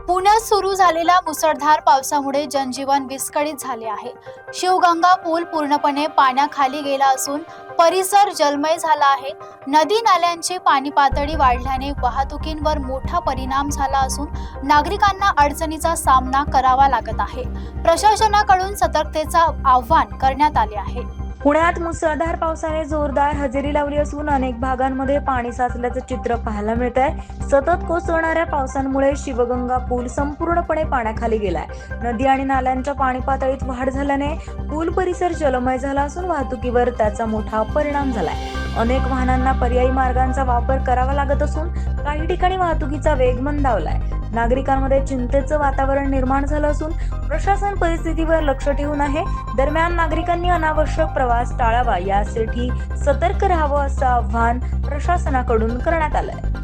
पुण्यात सुरू झालेल्या मुसळधार पावसामुळे जनजीवन विस्कळीत झाले आहे. शिवगंगा पूल पूर्णपणे पाण्याखाली गेला असून परिसर जलमय झाला आहे. नदी नाल्यांची पाणी पातळी वाढल्याने वाहतुकीवर मोठा परिणाम झाला असून नागरिकांना अडचणीचा सामना करावा लागत आहे. प्रशासनाकडून सतर्कतेचा आवाहन करण्यात आले आहे. पुण्यात मुसळधार पावसाने जोरदार हजेरी लावली असून अनेक भागांमध्ये पाणी साचल्याचं चित्र पाहायला मिळत आहे. सतत कोसळणाऱ्या पावसामुळे शिवगंगा पूल संपूर्णपणे पाण्याखाली गेलाय. नदी आणि नाल्यांच्या पाणी पातळीत वाढ झाल्याने पूल परिसर जलमय झाला असून वाहतुकीवर त्याचा मोठा परिणाम झालाय. अनेक वाहनांना पर्यायी मार्गांचा वापर करावा लागत असून काही ठिकाणी वाहतुकीचा वेग मंदावलाय. नागरिकांमध्ये चिंतेचं वातावरण निर्माण झालं असून प्रशासन परिस्थितीवर लक्ष ठेवून आहे. दरम्यान नागरिकांनी अनावश्यक प्रवास टाळावा यासाठी सतर्क राहावं असं आवाहन प्रशासनाकडून करण्यात आलंय.